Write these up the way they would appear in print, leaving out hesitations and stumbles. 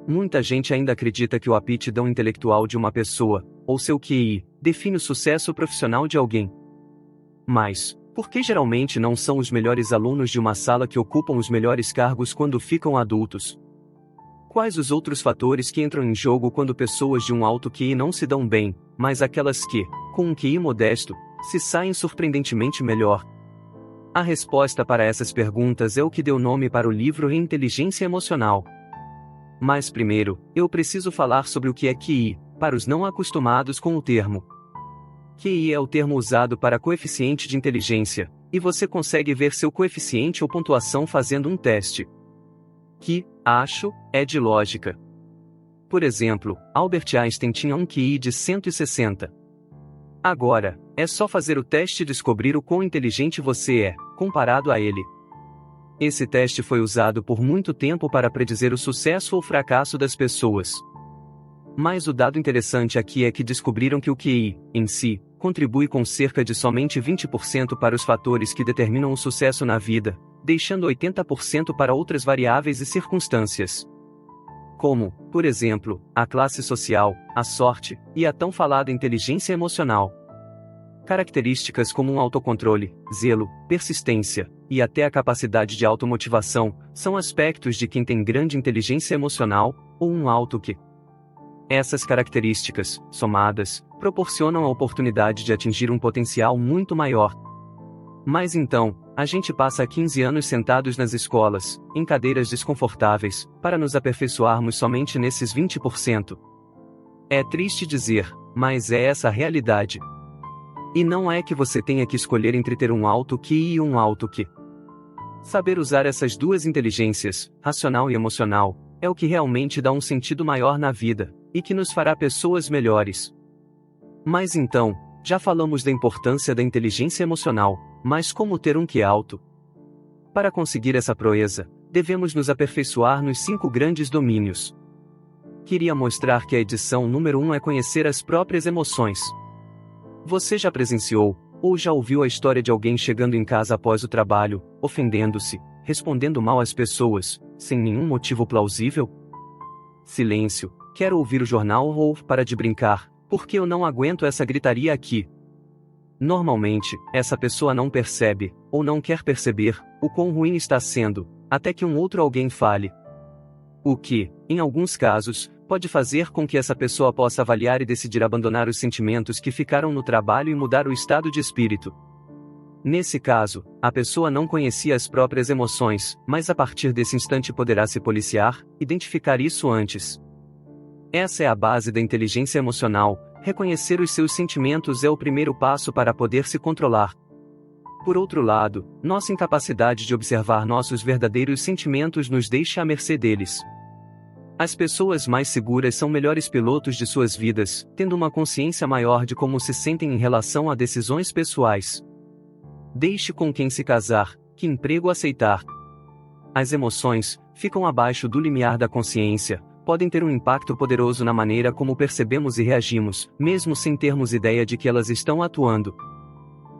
Muita gente ainda acredita que o aptidão intelectual de uma pessoa, ou seu QI, define o sucesso profissional de alguém. Mas, por que geralmente não são os melhores alunos de uma sala que ocupam os melhores cargos quando ficam adultos? Quais os outros fatores que entram em jogo quando pessoas de um alto QI não se dão bem, mas aquelas que, com um QI modesto, se saem surpreendentemente melhor? A resposta para essas perguntas é o que deu nome para o livro Inteligência Emocional. Mas primeiro, eu preciso falar sobre o que é QI, para os não acostumados com o termo. QI é o termo usado para coeficiente de inteligência, e você consegue ver seu coeficiente ou pontuação fazendo um teste. Que, acho, é de lógica. Por exemplo, Albert Einstein tinha um QI de 160. Agora, é só fazer o teste e descobrir o quão inteligente você é, comparado a ele. Esse teste foi usado por muito tempo para predizer o sucesso ou fracasso das pessoas. Mas o dado interessante aqui é que descobriram que o QI, em si, contribui com cerca de somente 20% para os fatores que determinam o sucesso na vida, deixando 80% para outras variáveis e circunstâncias. Como, por exemplo, a classe social, a sorte, e a tão falada inteligência emocional. Características como um autocontrole, zelo, persistência, e até a capacidade de automotivação, são aspectos de quem tem grande inteligência emocional, ou um alto QI. Essas características, somadas, proporcionam a oportunidade de atingir um potencial muito maior. Mas então, a gente passa 15 anos sentados nas escolas, em cadeiras desconfortáveis, para nos aperfeiçoarmos somente nesses 20%. É triste dizer, mas é essa a realidade. E não é que você tenha que escolher entre ter um alto QI e um alto QI. Saber usar essas duas inteligências, racional e emocional, é o que realmente dá um sentido maior na vida, e que nos fará pessoas melhores. Mas então, já falamos da importância da inteligência emocional, mas como ter um QI alto? Para conseguir essa proeza, devemos nos aperfeiçoar nos 5 grandes domínios. Queria mostrar que a edição número 1 é conhecer as próprias emoções. Você já presenciou, ou já ouviu a história de alguém chegando em casa após o trabalho, ofendendo-se, respondendo mal às pessoas, sem nenhum motivo plausível? Silêncio, quero ouvir o jornal ou para de brincar, porque eu não aguento essa gritaria aqui. Normalmente, essa pessoa não percebe, ou não quer perceber, o quão ruim está sendo, até que um outro alguém fale. O que, em alguns casos, pode fazer com que essa pessoa possa avaliar e decidir abandonar os sentimentos que ficaram no trabalho e mudar o estado de espírito. Nesse caso, a pessoa não conhecia as próprias emoções, mas a partir desse instante poderá se policiar, identificar isso antes. Essa é a base da inteligência emocional. Reconhecer os seus sentimentos é o primeiro passo para poder se controlar. Por outro lado, nossa incapacidade de observar nossos verdadeiros sentimentos nos deixa à mercê deles. As pessoas mais seguras são melhores pilotos de suas vidas, tendo uma consciência maior de como se sentem em relação a decisões pessoais. Deixe com quem se casar, que emprego aceitar. As emoções ficam abaixo do limiar da consciência, podem ter um impacto poderoso na maneira como percebemos e reagimos, mesmo sem termos ideia de que elas estão atuando.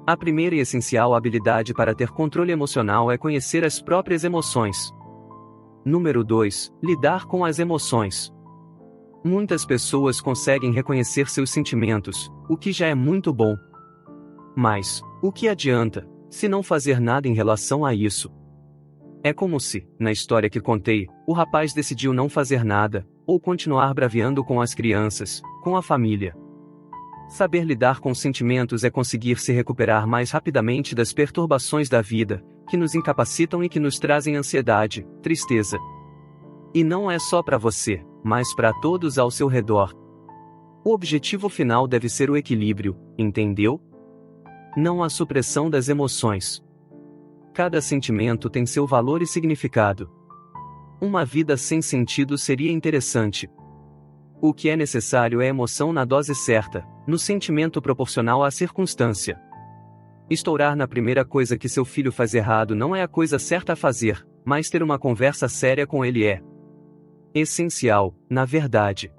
A primeira e essencial habilidade para ter controle emocional é conhecer as próprias emoções. Número 2. Lidar com as emoções. Muitas pessoas conseguem reconhecer seus sentimentos, o que já é muito bom. Mas, o que adianta, se não fazer nada em relação a isso? É como se, na história que contei, o rapaz decidiu não fazer nada, ou continuar braviando com as crianças, com a família. Saber lidar com sentimentos é conseguir se recuperar mais rapidamente das perturbações da vida, que nos incapacitam e que nos trazem ansiedade, tristeza. E não é só para você, mas para todos ao seu redor. O objetivo final deve ser o equilíbrio, entendeu? Não a supressão das emoções. Cada sentimento tem seu valor e significado. Uma vida sem sentido seria interessante. O que é necessário é emoção na dose certa, no sentimento proporcional à circunstância. Estourar na primeira coisa que seu filho faz errado não é a coisa certa a fazer, mas ter uma conversa séria com ele é essencial, na verdade.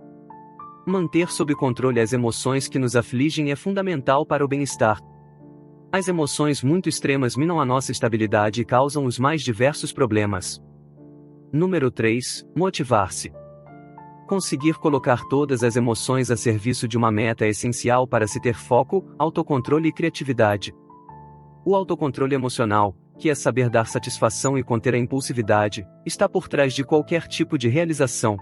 Manter sob controle as emoções que nos afligem é fundamental para o bem-estar. As emoções muito extremas minam a nossa estabilidade e causam os mais diversos problemas. Número 3. Motivar-se. Conseguir colocar todas as emoções a serviço de uma meta é essencial para se ter foco, autocontrole e criatividade. O autocontrole emocional, que é saber dar satisfação e conter a impulsividade, está por trás de qualquer tipo de realização.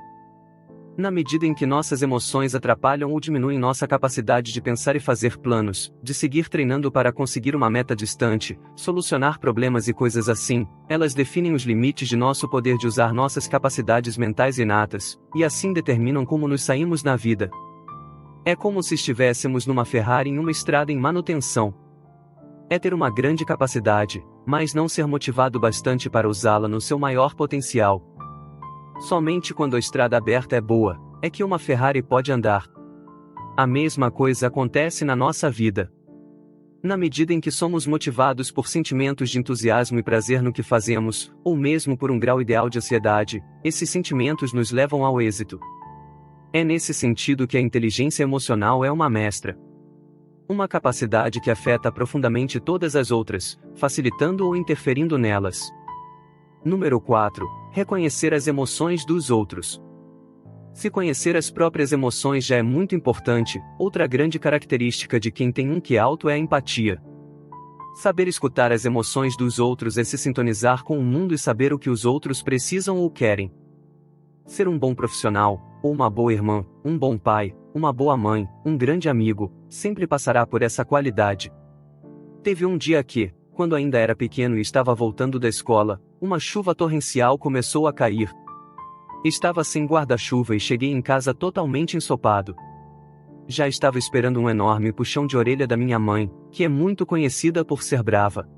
Na medida em que nossas emoções atrapalham ou diminuem nossa capacidade de pensar e fazer planos, de seguir treinando para conseguir uma meta distante, solucionar problemas e coisas assim, elas definem os limites de nosso poder de usar nossas capacidades mentais inatas, e assim determinam como nos saímos na vida. É como se estivéssemos numa Ferrari em uma estrada em manutenção. É ter uma grande capacidade, mas não ser motivado bastante para usá-la no seu maior potencial. Somente quando a estrada aberta é boa, é que uma Ferrari pode andar. A mesma coisa acontece na nossa vida. Na medida em que somos motivados por sentimentos de entusiasmo e prazer no que fazemos, ou mesmo por um grau ideal de ansiedade, esses sentimentos nos levam ao êxito. É nesse sentido que a inteligência emocional é uma mestra. Uma capacidade que afeta profundamente todas as outras, facilitando ou interferindo nelas. Número 4. Reconhecer as emoções dos outros. Se conhecer as próprias emoções já é muito importante, outra grande característica de quem tem um QI alto é a empatia. Saber escutar as emoções dos outros é se sintonizar com o mundo e saber o que os outros precisam ou querem. Ser um bom profissional, ou uma boa irmã, um bom pai, uma boa mãe, um grande amigo, sempre passará por essa qualidade. Teve um dia que, quando ainda era pequeno e estava voltando da escola, uma chuva torrencial começou a cair. Estava sem guarda-chuva e cheguei em casa totalmente ensopado. Já estava esperando um enorme puxão de orelha da minha mãe, que é muito conhecida por ser brava.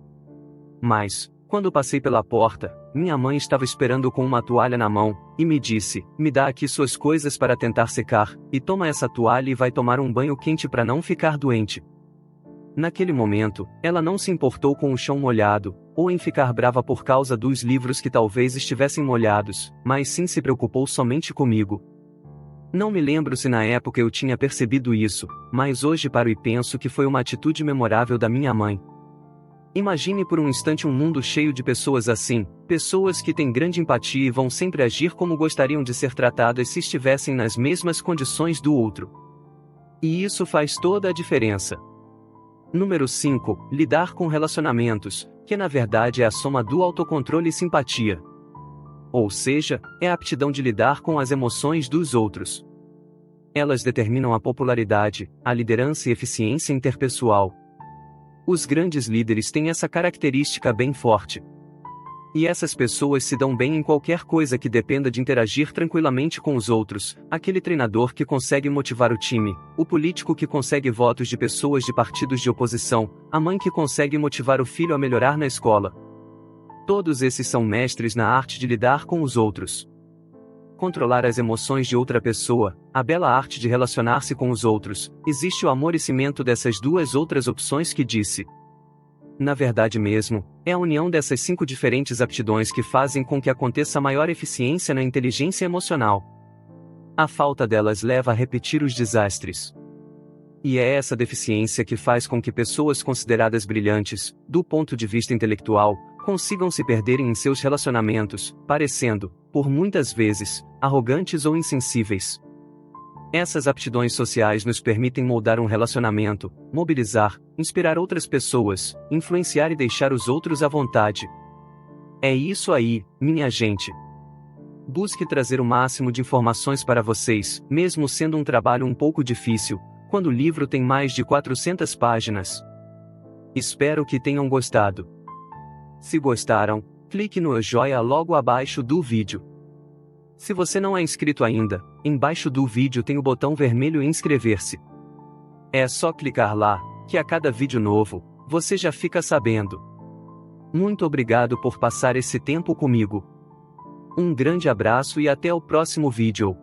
Mas, quando passei pela porta, minha mãe estava esperando com uma toalha na mão, e me disse: "Me dá aqui suas coisas para tentar secar, e toma essa toalha e vai tomar um banho quente para não ficar doente." Naquele momento, ela não se importou com o chão molhado, ou em ficar brava por causa dos livros que talvez estivessem molhados, mas sim se preocupou somente comigo. Não me lembro se na época eu tinha percebido isso, mas hoje paro e penso que foi uma atitude memorável da minha mãe. Imagine por um instante um mundo cheio de pessoas assim, pessoas que têm grande empatia e vão sempre agir como gostariam de ser tratadas se estivessem nas mesmas condições do outro. E isso faz toda a diferença. Número 5. Lidar com relacionamentos, que na verdade é a soma do autocontrole e simpatia. Ou seja, é a aptidão de lidar com as emoções dos outros. Elas determinam a popularidade, a liderança e eficiência interpessoal. Os grandes líderes têm essa característica bem forte. E essas pessoas se dão bem em qualquer coisa que dependa de interagir tranquilamente com os outros, aquele treinador que consegue motivar o time, o político que consegue votos de pessoas de partidos de oposição, a mãe que consegue motivar o filho a melhorar na escola. Todos esses são mestres na arte de lidar com os outros. Controlar as emoções de outra pessoa, a bela arte de relacionar-se com os outros, existe o amor e cimento dessas duas outras opções que disse. Na verdade mesmo, é a união dessas 5 diferentes aptidões que fazem com que aconteça maior eficiência na inteligência emocional. A falta delas leva a repetir os desastres. E é essa deficiência que faz com que pessoas consideradas brilhantes, do ponto de vista intelectual, consigam se perderem em seus relacionamentos, parecendo, por muitas vezes, arrogantes ou insensíveis. Essas aptidões sociais nos permitem moldar um relacionamento, mobilizar, inspirar outras pessoas, influenciar e deixar os outros à vontade. É isso aí, minha gente. Busque trazer o máximo de informações para vocês, mesmo sendo um trabalho um pouco difícil, quando o livro tem mais de 400 páginas. Espero que tenham gostado. Se gostaram, clique no joinha logo abaixo do vídeo. Se você não é inscrito ainda, embaixo do vídeo tem o botão vermelho inscrever-se. É só clicar lá, que a cada vídeo novo, você já fica sabendo. Muito obrigado por passar esse tempo comigo. Um grande abraço e até o próximo vídeo.